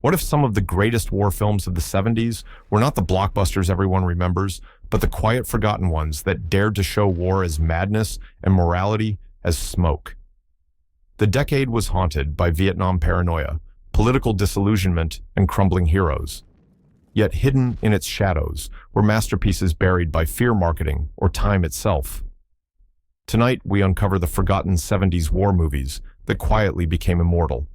What if some of the greatest war films of the 70s were not the blockbusters everyone remembers, but the quiet, forgotten ones that dared to show war as madness and morality as smoke? The decade was haunted by Vietnam paranoia, political disillusionment, and crumbling heroes. Yet hidden in its shadows were masterpieces buried by fear marketing or time itself. Tonight, we uncover the forgotten 70s war movies that quietly became immortal.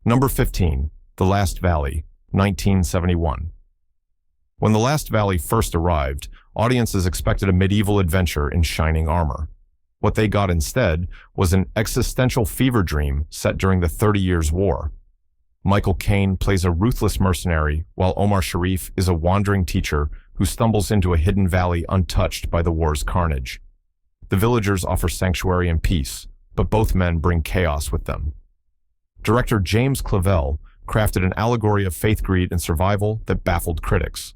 Number 15, The Last Valley, 1971. When The Last Valley first arrived, audiences expected a medieval adventure in shining armor. What they got instead was an existential fever dream set during the 30 Years' War. Michael Caine plays a ruthless mercenary, while Omar Sharif is a wandering teacher who stumbles into a hidden valley untouched by the war's carnage. The villagers offer sanctuary and peace, but both men bring chaos with them. Director James Clavell crafted an allegory of faith, greed, and survival that baffled critics.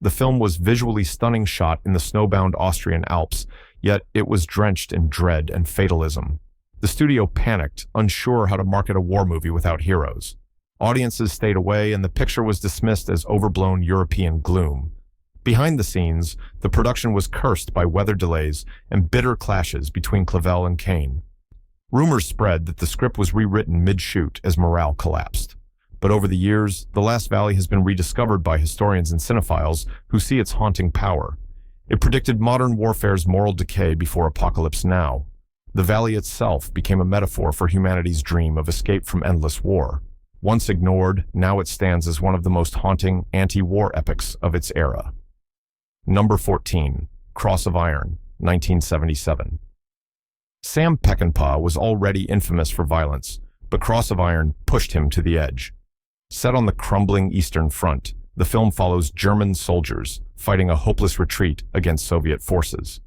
The film was visually stunning, shot in the snowbound Austrian Alps, yet it was drenched in dread and fatalism. The studio panicked, unsure how to market a war movie without heroes. Audiences stayed away, and the picture was dismissed as overblown European gloom. Behind the scenes, the production was cursed by weather delays and bitter clashes between Clavell and Caine. Rumors spread that the script was rewritten mid-shoot as morale collapsed. But over the years, The Last Valley has been rediscovered by historians and cinephiles who see its haunting power. It predicted modern warfare's moral decay before Apocalypse Now. The valley itself became a metaphor for humanity's dream of escape from endless war. Once ignored, now it stands as one of the most haunting anti-war epics of its era. Number 14, Cross of Iron, 1977. Sam Peckinpah was already infamous for violence, but Cross of Iron pushed him to the edge. Set on the crumbling Eastern Front, the film follows German soldiers fighting a hopeless retreat against Soviet forces.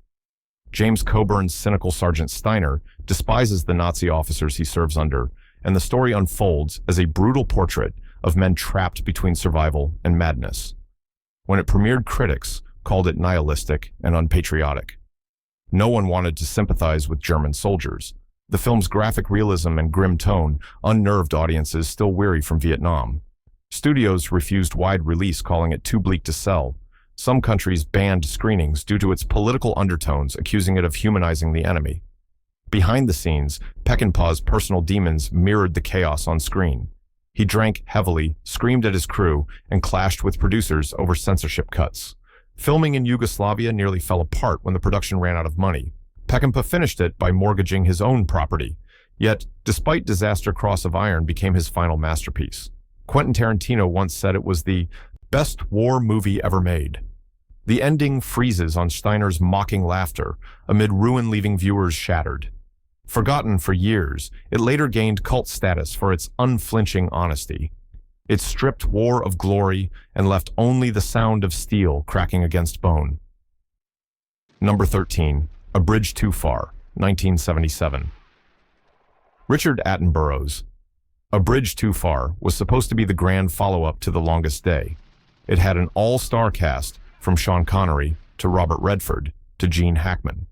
James Coburn's cynical Sergeant Steiner despises the Nazi officers he serves under, and the story unfolds as a brutal portrait of men trapped between survival and madness. When it premiered, critics called it nihilistic and unpatriotic. No one wanted to sympathize with German soldiers. The film's graphic realism and grim tone unnerved audiences still weary from Vietnam. Studios refused wide release, calling it too bleak to sell. Some countries banned screenings due to its political undertones, accusing it of humanizing the enemy. Behind the scenes, Peckinpah's personal demons mirrored the chaos on screen. He drank heavily, screamed at his crew, and clashed with producers over censorship cuts. Filming in Yugoslavia nearly fell apart when the production ran out of money. Peckinpah finished it by mortgaging his own property. Yet, despite disaster, Cross of Iron became his final masterpiece. Quentin Tarantino once said it was the best war movie ever made. The ending freezes on Steiner's mocking laughter amid ruin, leaving viewers shattered. Forgotten for years, it later gained cult status for its unflinching honesty. It stripped war of glory and left only the sound of steel cracking against bone. Number 13, A Bridge Too Far, 1977. Richard Attenborough's A Bridge Too Far was supposed to be the grand follow-up to The Longest Day. It had an all-star cast from Sean Connery to Robert Redford to Gene Hackman.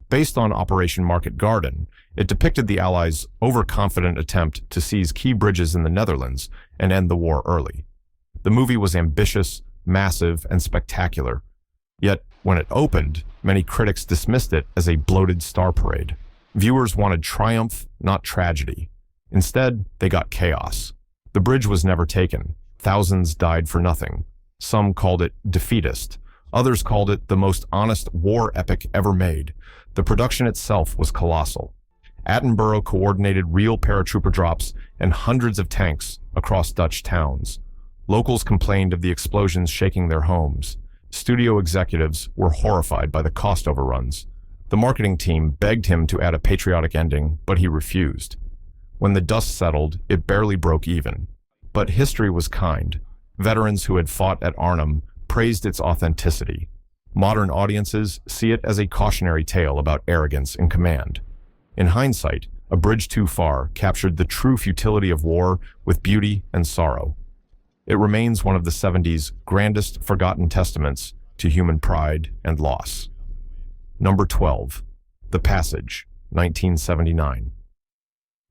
Based on Operation Market Garden, it depicted the Allies' overconfident attempt to seize key bridges in the Netherlands and end the war early. The movie was ambitious, massive, and spectacular. Yet, when it opened, many critics dismissed it as a bloated star parade. Viewers wanted triumph, not tragedy. Instead, they got chaos. The bridge was never taken. Thousands died for nothing. Some called it defeatist. Others called it the most honest war epic ever made. The production itself was colossal. Attenborough coordinated real paratrooper drops and hundreds of tanks across Dutch towns. Locals complained of the explosions shaking their homes. Studio executives were horrified by the cost overruns. The marketing team begged him to add a patriotic ending, but he refused. When the dust settled, it barely broke even. But history was kind. Veterans who had fought at Arnhem praised its authenticity. Modern audiences see it as a cautionary tale about arrogance and command. In hindsight, A Bridge Too Far captured the true futility of war with beauty and sorrow. It remains one of the 70s grandest forgotten testaments to human pride and loss. Number 12, The Passage, 1979.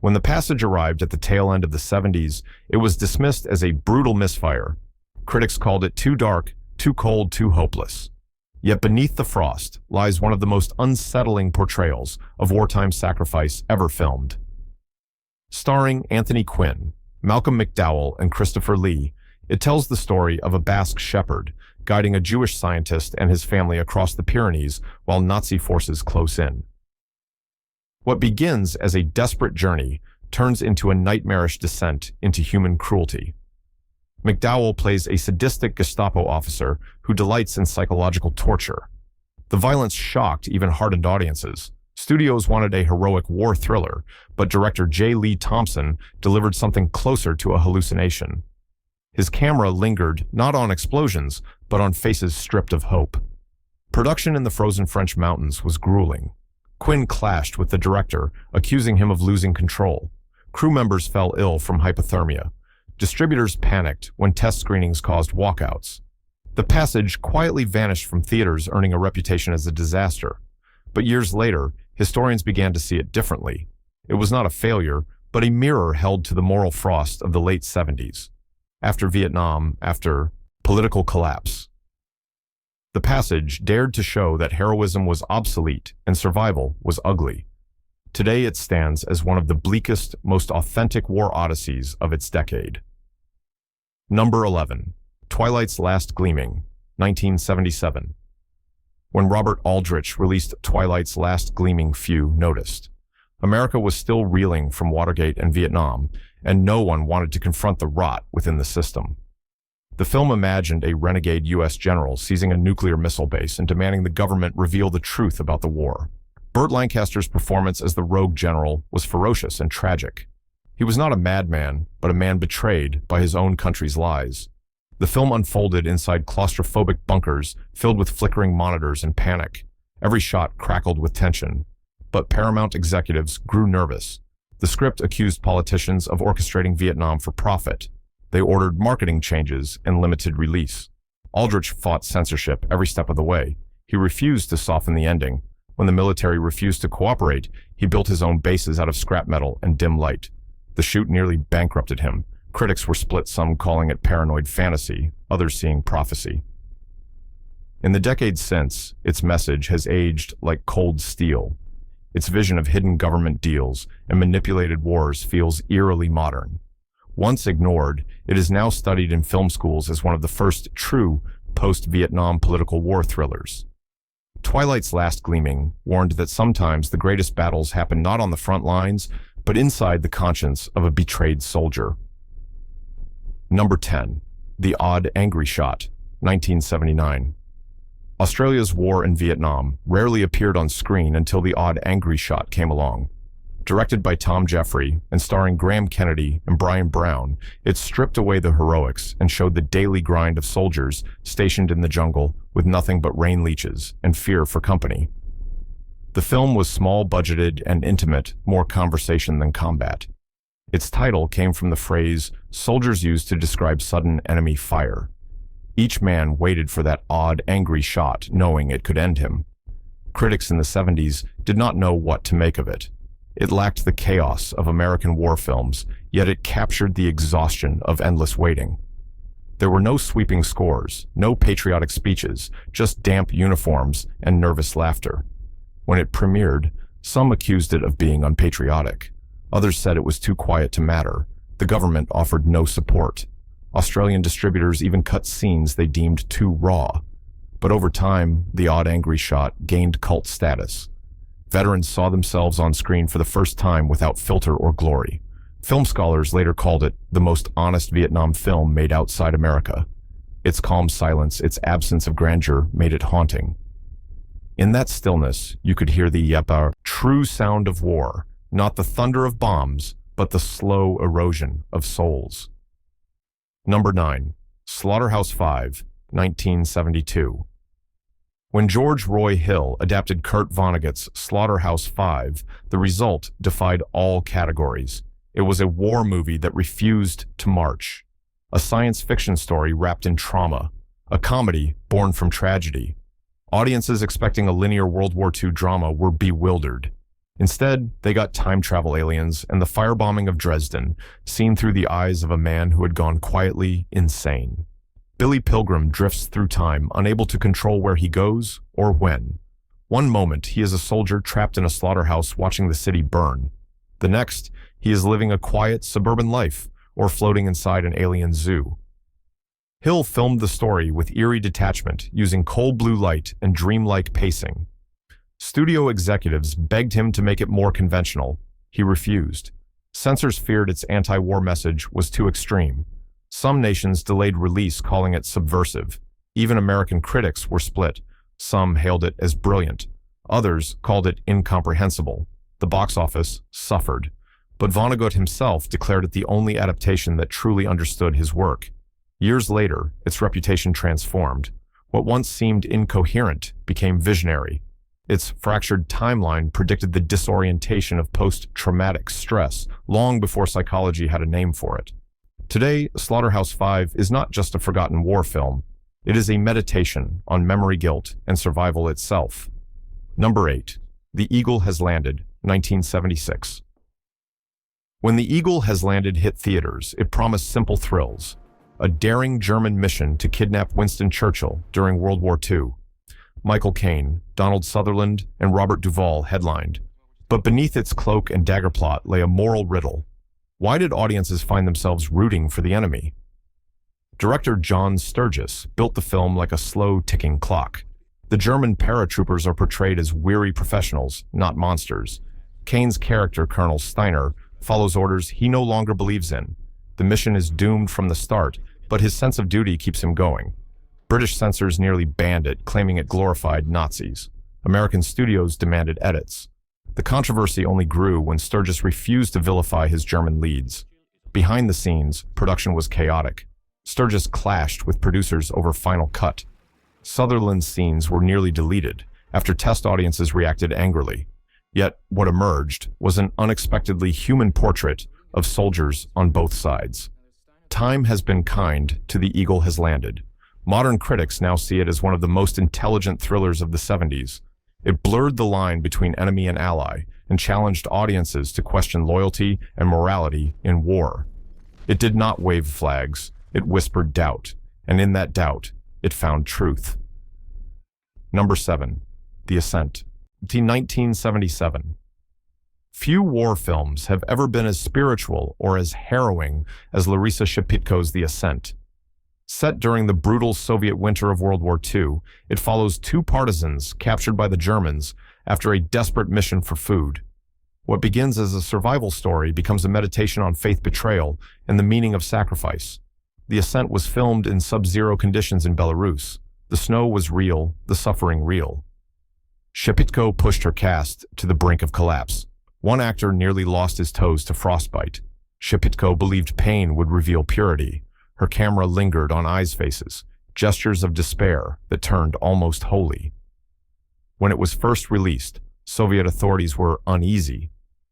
When The Passage arrived at the tail end of the 70s, it was dismissed as a brutal misfire. Critics called it too dark, too cold, too hopeless. Yet beneath the frost lies one of the most unsettling portrayals of wartime sacrifice ever filmed. Starring Anthony Quinn, Malcolm McDowell, and Christopher Lee, it tells the story of a Basque shepherd guiding a Jewish scientist and his family across the Pyrenees while Nazi forces close in. What begins as a desperate journey turns into a nightmarish descent into human cruelty. McDowell plays a sadistic Gestapo officer who delights in psychological torture. The violence shocked even hardened audiences. Studios wanted a heroic war thriller, but director J. Lee Thompson delivered something closer to a hallucination. His camera lingered not on explosions, but on faces stripped of hope. Production in the frozen French mountains was grueling. Quinn clashed with the director, accusing him of losing control. Crew members fell ill from hypothermia. Distributors panicked when test screenings caused walkouts. The Passage quietly vanished from theaters, earning a reputation as a disaster. But years later, historians began to see it differently. It was not a failure, but a mirror held to the moral frost of the late 70s. After Vietnam, after political collapse. The Passage dared to show that heroism was obsolete and survival was ugly. Today it stands as one of the bleakest, most authentic war odysseys of its decade. Number 11. Twilight's Last Gleaming, 1977. When Robert Aldrich released Twilight's Last Gleaming, few noticed. America was still reeling from Watergate and Vietnam, and no one wanted to confront the rot within the system. The film imagined a renegade U.S. general seizing a nuclear missile base and demanding the government reveal the truth about the war. Burt Lancaster's performance as the rogue general was ferocious and tragic. He was not a madman, but a man betrayed by his own country's lies. The film unfolded inside claustrophobic bunkers filled with flickering monitors and panic. Every shot crackled with tension. But Paramount executives grew nervous. The script accused politicians of orchestrating Vietnam for profit. They ordered marketing changes and limited release. Aldrich fought censorship every step of the way. He refused to soften the ending. When the military refused to cooperate, he built his own bases out of scrap metal and dim light. The shoot nearly bankrupted him. Critics were split, some calling it paranoid fantasy, others seeing prophecy. In the decades since, its message has aged like cold steel. Its vision of hidden government deals and manipulated wars feels eerily modern. Once ignored, it is now studied in film schools as one of the first true post-Vietnam political war thrillers. Twilight's Last Gleaming warned that sometimes the greatest battles happen not on the front lines, but inside the conscience of a betrayed soldier. Number 10. The Odd Angry Shot, 1979. Australia's war in Vietnam rarely appeared on screen until The Odd Angry Shot came along. Directed by Tom Jeffrey and starring Graham Kennedy and Brian Brown, it stripped away the heroics and showed the daily grind of soldiers stationed in the jungle with nothing but rain leeches and fear for company. The film was small-budgeted and intimate, more conversation than combat. Its title came from the phrase soldiers used to describe sudden enemy fire. Each man waited for that odd, angry shot, knowing it could end him. Critics in the 70s did not know what to make of it. It lacked the chaos of American war films, yet it captured the exhaustion of endless waiting. There were no sweeping scores, no patriotic speeches, just damp uniforms and nervous laughter. When it premiered, some accused it of being unpatriotic. Others said it was too quiet to matter. The government offered no support. Australian distributors even cut scenes they deemed too raw. But over time, The Odd Angry Shot gained cult status. Veterans saw themselves on screen for the first time without filter or glory. Film scholars later called it the most honest Vietnam film made outside America. Its calm silence, its absence of grandeur, made it haunting. In that stillness, you could hear the yepa, true sound of war, not the thunder of bombs, but the slow erosion of souls. Number 9. Slaughterhouse-Five, 1972. When George Roy Hill adapted Kurt Vonnegut's Slaughterhouse-Five, the result defied all categories. It was a war movie that refused to march, a science fiction story wrapped in trauma, a comedy born from tragedy. Audiences expecting a linear World War II drama were bewildered. Instead, they got time travel aliens and the firebombing of Dresden, seen through the eyes of a man who had gone quietly insane. Billy Pilgrim drifts through time, unable to control where he goes or when. One moment, he is a soldier trapped in a slaughterhouse watching the city burn. The next, he is living a quiet suburban life or floating inside an alien zoo. Hill filmed the story with eerie detachment, using cold blue light and dreamlike pacing. Studio executives begged him to make it more conventional. He refused. Censors feared its anti-war message was too extreme. Some nations delayed release, calling it subversive. Even American critics were split. Some hailed it as brilliant. Others called it incomprehensible. The box office suffered. But Vonnegut himself declared it the only adaptation that truly understood his work. Years later, its reputation transformed. What once seemed incoherent became visionary. Its fractured timeline predicted the disorientation of post-traumatic stress long before psychology had a name for it. Today, Slaughterhouse-Five is not just a forgotten war film. It is a meditation on memory guilt and survival itself. Number 8. The Eagle Has Landed, 1976. When The Eagle Has Landed hit theaters, it promised simple thrills. A daring German mission to kidnap Winston Churchill during World War II. Michael Caine, Donald Sutherland, and Robert Duvall headlined. But beneath its cloak and dagger plot lay a moral riddle. Why did audiences find themselves rooting for the enemy? Director John Sturges built the film like a slow ticking clock. The German paratroopers are portrayed as weary professionals, not monsters. Caine's character, Colonel Steiner, follows orders he no longer believes in. The mission is doomed from the start, but his sense of duty keeps him going. British censors nearly banned it, claiming it glorified Nazis. American studios demanded edits. The controversy only grew when Sturges refused to vilify his German leads. Behind the scenes, production was chaotic. Sturges clashed with producers over final cut. Sutherland's scenes were nearly deleted after test audiences reacted angrily. Yet what emerged was an unexpectedly human portrait of soldiers on both sides. Time has been kind to The Eagle Has Landed. Modern critics now see it as one of the most intelligent thrillers of the 70s. It blurred the line between enemy and ally and challenged audiences to question loyalty and morality in war. It did not wave flags, it whispered doubt, and in that doubt, it found truth. Number 7. The Ascent, 1977. Few war films have ever been as spiritual or as harrowing as Larissa Shepitko's The Ascent. Set during the brutal Soviet winter of World War II, it follows two partisans captured by the Germans after a desperate mission for food. What begins as a survival story becomes a meditation on faith betrayal and the meaning of sacrifice. The Ascent was filmed in sub-zero conditions in Belarus. The snow was real, the suffering real. Shepitko pushed her cast to the brink of collapse. One actor nearly lost his toes to frostbite. Shepitko believed pain would reveal purity. Her camera lingered on eyes' faces, gestures of despair that turned almost holy. When it was first released, Soviet authorities were uneasy.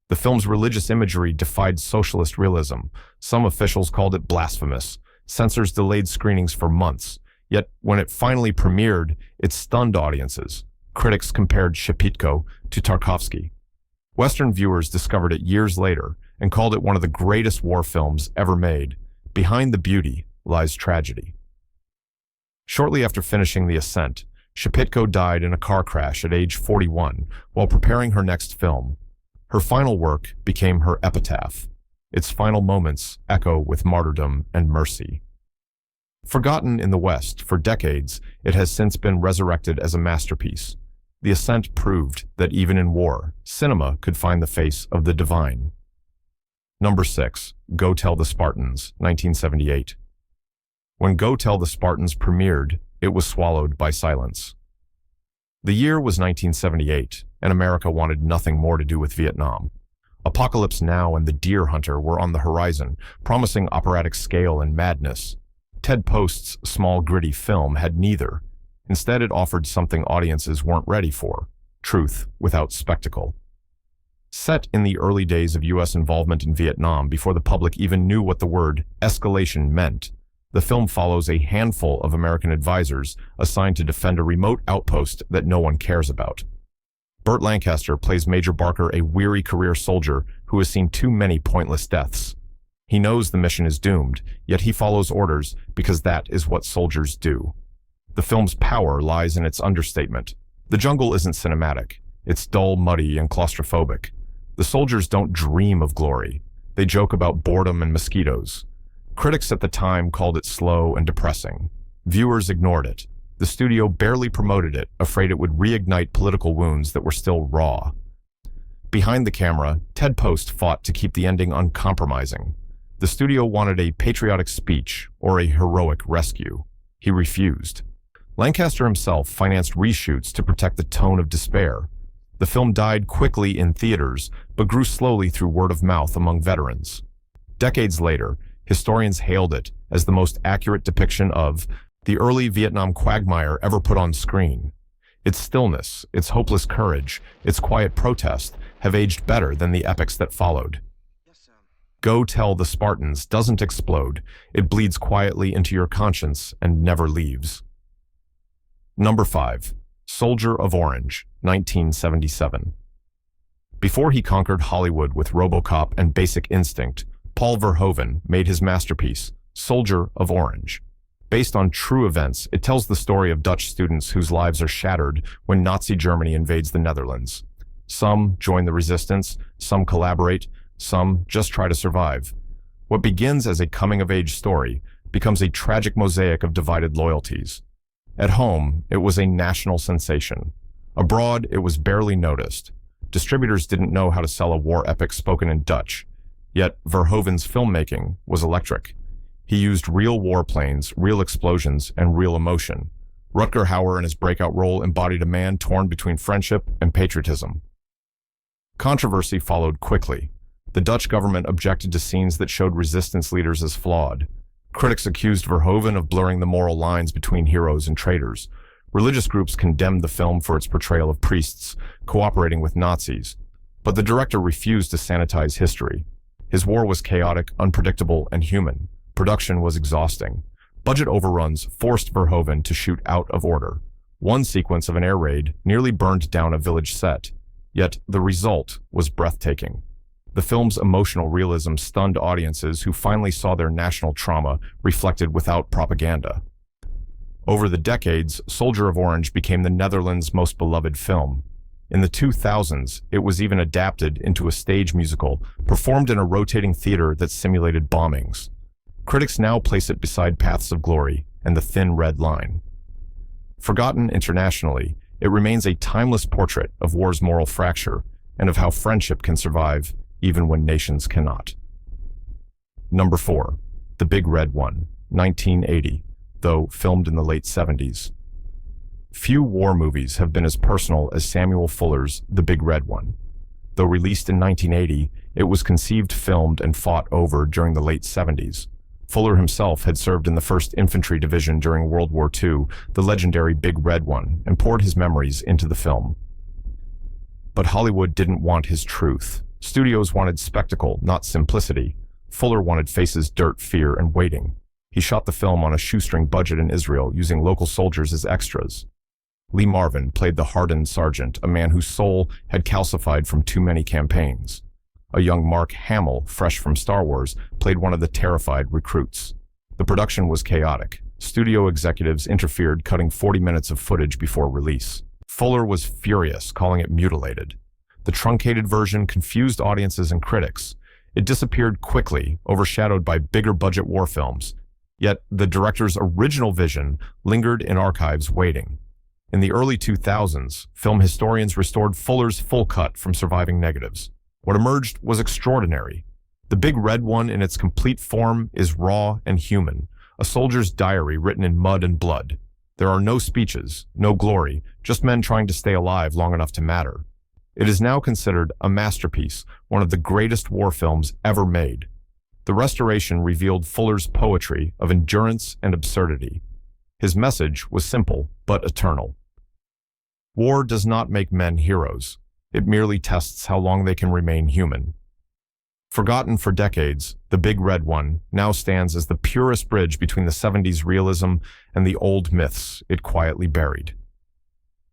The film's religious imagery defied socialist realism. Some officials called it blasphemous. Censors delayed screenings for months. Yet when it finally premiered, it stunned audiences. Critics compared Shepitko to Tarkovsky. Western viewers discovered it years later and called it one of the greatest war films ever made. Behind the beauty lies tragedy. Shortly after finishing The Ascent, Shepitko died in a car crash at age 41 while preparing her next film. Her final work became her epitaph. Its final moments echo with martyrdom and mercy. Forgotten in the West for decades, it has since been resurrected as a masterpiece. The Ascent proved that even in war, cinema could find the face of the divine. Number 6. Go Tell the Spartans, 1978. When Go Tell the Spartans premiered, it was swallowed by silence. The year was 1978, and America wanted nothing more to do with Vietnam. Apocalypse Now and The Deer Hunter were on the horizon, promising operatic scale and madness. Ted Post's small, gritty film had neither. Instead, it offered something audiences weren't ready for: truth without spectacle. Set in the early days of U.S. involvement in Vietnam before the public even knew what the word escalation meant, the film follows a handful of American advisors assigned to defend a remote outpost that no one cares about. Burt Lancaster plays Major Barker, a weary career soldier who has seen too many pointless deaths. He knows the mission is doomed, yet he follows orders because that is what soldiers do. The film's power lies in its understatement. The jungle isn't cinematic. It's dull, muddy, and claustrophobic. The soldiers don't dream of glory. They joke about boredom and mosquitoes. Critics at the time called it slow and depressing. Viewers ignored it. The studio barely promoted it, afraid it would reignite political wounds that were still raw. Behind the camera, Ted Post fought to keep the ending uncompromising. The studio wanted a patriotic speech or a heroic rescue. He refused. Lancaster himself financed reshoots to protect the tone of despair. The film died quickly in theaters, but grew slowly through word of mouth among veterans. Decades later, historians hailed it as the most accurate depiction of the early Vietnam quagmire ever put on screen. Its stillness, its hopeless courage, its quiet protest have aged better than the epics that followed. Go Tell the Spartans doesn't explode. It bleeds quietly into your conscience and never leaves. Number 5. Soldier of Orange, 1977. Before he conquered Hollywood with RoboCop and Basic Instinct, Paul Verhoeven made his masterpiece, Soldier of Orange. Based on true events, it tells the story of Dutch students whose lives are shattered when Nazi Germany invades the Netherlands. Some join the resistance, some collaborate, some just try to survive. What begins as a coming-of-age story becomes a tragic mosaic of divided loyalties. At home, it was a national sensation. Abroad, it was barely noticed. Distributors didn't know how to sell a war epic spoken in Dutch. Yet Verhoeven's filmmaking was electric. He used real warplanes, real explosions, and real emotion. Rutger Hauer in his breakout role embodied a man torn between friendship and patriotism. Controversy followed quickly. The Dutch government objected to scenes that showed resistance leaders as flawed. Critics accused Verhoeven of blurring the moral lines between heroes and traitors. Religious groups condemned the film for its portrayal of priests cooperating with Nazis. But the director refused to sanitize history. His war was chaotic, unpredictable, and human. Production was exhausting. Budget overruns forced Verhoeven to shoot out of order. One sequence of an air raid nearly burned down a village set. Yet the result was breathtaking. The film's emotional realism stunned audiences who finally saw their national trauma reflected without propaganda. Over the decades, Soldier of Orange became the Netherlands' most beloved film. In the 2000s, it was even adapted into a stage musical, performed in a rotating theater that simulated bombings. Critics now place it beside Paths of Glory and The Thin Red Line. Forgotten internationally, it remains a timeless portrait of war's moral fracture and of how friendship can survive even when nations cannot. Number 4. The Big Red One, 1980, though filmed in the late 70s. Few war movies have been as personal as Samuel Fuller's The Big Red One. Though released in 1980, it was conceived, filmed, and fought over during the late 70s. Fuller himself had served in the 1st Infantry Division during World War II, the legendary Big Red One, and poured his memories into the film. But Hollywood didn't want his truth. Studios wanted spectacle, not simplicity. Fuller wanted faces, dirt, fear, and waiting. He shot the film on a shoestring budget in Israel, using local soldiers as extras. Lee Marvin played the hardened sergeant, a man whose soul had calcified from too many campaigns. A young Mark Hamill, fresh from Star Wars, played one of the terrified recruits. The production was chaotic. Studio executives interfered, cutting 40 minutes of footage before release. Fuller was furious, calling it mutilated. The truncated version confused audiences and critics. It disappeared quickly, overshadowed by bigger budget war films. Yet the director's original vision lingered in archives waiting. In the early 2000s, film historians restored Fuller's full cut from surviving negatives. What emerged was extraordinary. The Big Red One in its complete form is raw and human, a soldier's diary written in mud and blood. There are no speeches, no glory, just men trying to stay alive long enough to matter. It is now considered a masterpiece, one of the greatest war films ever made. The restoration revealed Fuller's poetry of endurance and absurdity. His message was simple but eternal. War does not make men heroes. It merely tests how long they can remain human. Forgotten for decades, The Big Red One now stands as the purest bridge between the 70s realism and the old myths it quietly buried.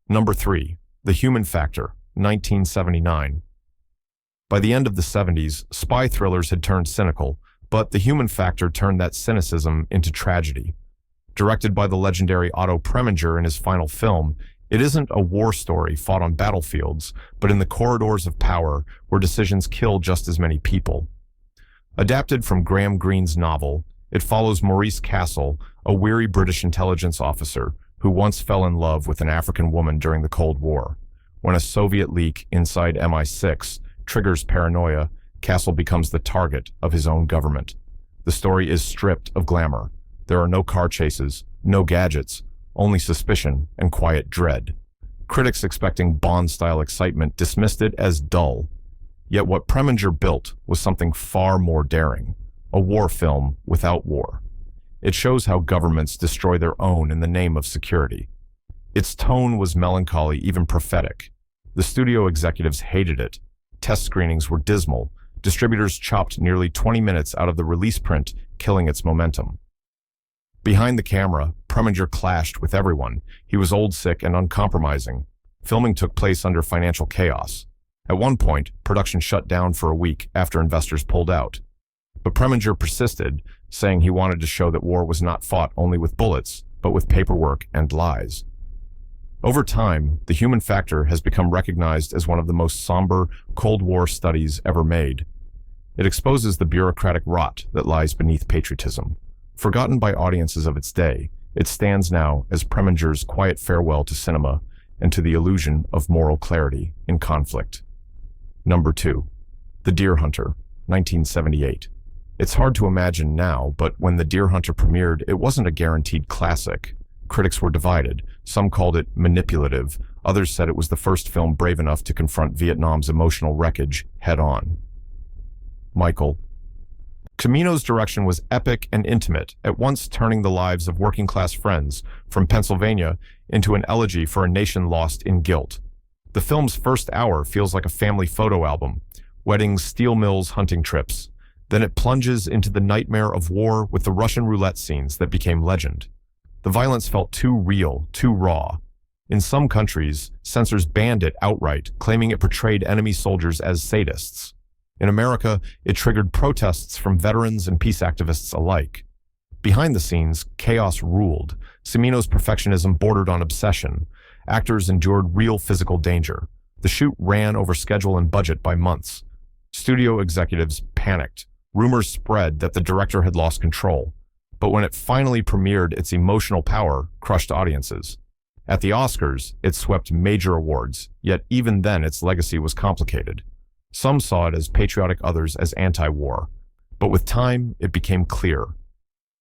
Number 3. The Human Factor, 1979. By the end of the 70s, spy thrillers had turned cynical, but the human factor turned that cynicism into tragedy. Directed by the legendary Otto Preminger in his final film, it isn't a war story fought on battlefields, but in the corridors of power where decisions kill just as many people. Adapted from Graham Greene's novel, it follows Maurice Castle, a weary British intelligence officer who once fell in love with an African woman during the Cold War. When a Soviet leak inside MI6 triggers paranoia, Castle becomes the target of his own government. The story is stripped of glamour. There are no car chases, no gadgets, only suspicion and quiet dread. Critics expecting Bond-style excitement dismissed it as dull. Yet what Preminger built was something far more daring, a war film without war. It shows how governments destroy their own in the name of security. Its tone was melancholy, even prophetic. The studio executives hated it. Test screenings were dismal. Distributors chopped nearly 20 minutes out of the release print, killing its momentum. Behind the camera, Preminger clashed with everyone. He was old, sick, and uncompromising. Filming took place under financial chaos. At one point, production shut down for a week after investors pulled out. But Preminger persisted, saying he wanted to show that war was not fought only with bullets, but with paperwork and lies. Over time, the human factor has become recognized as one of the most somber Cold War studies ever made. It exposes the bureaucratic rot that lies beneath patriotism. Forgotten by audiences of its day, it stands now as Preminger's quiet farewell to cinema and to the illusion of moral clarity in conflict. Number 2. The Deer Hunter, 1978. It's hard to imagine now, but when The Deer Hunter premiered, it wasn't a guaranteed classic. Critics were divided. Some called it manipulative. Others said it was the first film brave enough to confront Vietnam's emotional wreckage head-on. Michael. Cimino's direction was epic and intimate, at once turning the lives of working-class friends from Pennsylvania into an elegy for a nation lost in guilt. The film's first hour feels like a family photo album, weddings, steel mills, hunting trips. Then it plunges into the nightmare of war with the Russian roulette scenes that became legend. The violence felt too real, too raw. In some countries, censors banned it outright, claiming it portrayed enemy soldiers as sadists. In America, it triggered protests from veterans and peace activists alike. Behind the scenes, chaos ruled. Cimino's perfectionism bordered on obsession. Actors endured real physical danger. The shoot ran over schedule and budget by months. Studio executives panicked. Rumors spread that the director had lost control. But when it finally premiered, its emotional power crushed audiences. At the Oscars, it swept major awards, yet even then its legacy was complicated. Some saw it as patriotic, others as anti-war. But with time, it became clear.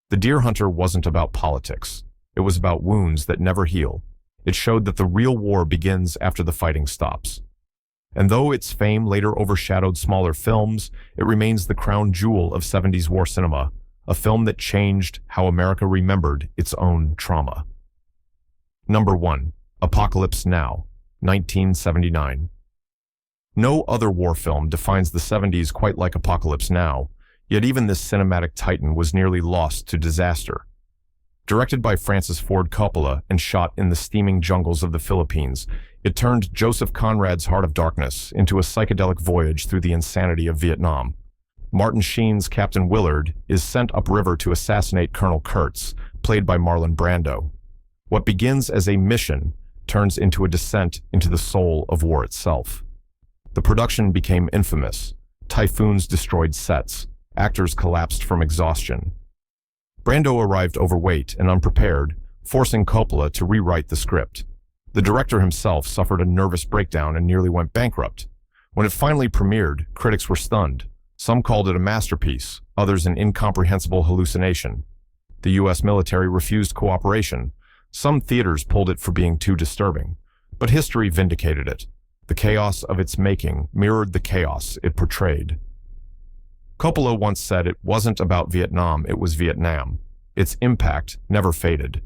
The Deer Hunter wasn't about politics. It was about wounds that never heal. It showed that the real war begins after the fighting stops. And though its fame later overshadowed smaller films, it remains the crown jewel of 70s war cinema, a film that changed how America remembered its own trauma. Number 1. Apocalypse Now, 1979. No other war film defines the 70s quite like Apocalypse Now, yet even this cinematic titan was nearly lost to disaster. Directed by Francis Ford Coppola and shot in the steaming jungles of the Philippines, it turned Joseph Conrad's Heart of Darkness into a psychedelic voyage through the insanity of Vietnam. Martin Sheen's Captain Willard is sent upriver to assassinate Colonel Kurtz, played by Marlon Brando. What begins as a mission turns into a descent into the soul of war itself. The production became infamous. Typhoons destroyed sets. Actors collapsed from exhaustion. Brando arrived overweight and unprepared, forcing Coppola to rewrite the script. The director himself suffered a nervous breakdown and nearly went bankrupt. When it finally premiered, critics were stunned. Some called it a masterpiece, others an incomprehensible hallucination. The U.S. military refused cooperation. Some theaters pulled it for being too disturbing. But history vindicated it. The chaos of its making mirrored the chaos it portrayed. Coppola once said it wasn't about Vietnam, it was Vietnam. Its impact never faded.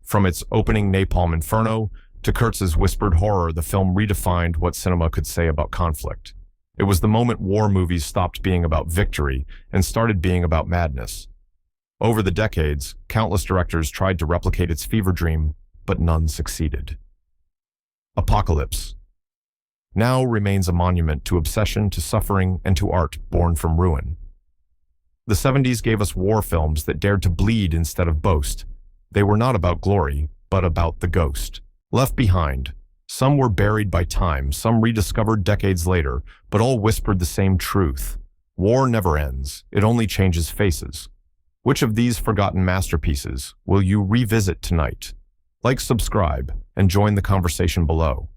From its opening napalm inferno to Kurtz's whispered horror, the film redefined what cinema could say about conflict. It was the moment war movies stopped being about victory and started being about madness. Over the decades, countless directors tried to replicate its fever dream, but none succeeded. Apocalypse. now remains a monument to obsession, to suffering, and to art born from ruin. The 70s gave us war films that dared to bleed instead of boast. They were not about glory, but about the ghost. Left behind, some were buried by time, some rediscovered decades later, but all whispered the same truth. War never ends, it only changes faces. Which of these forgotten masterpieces will you revisit tonight? Like, subscribe, and join the conversation below.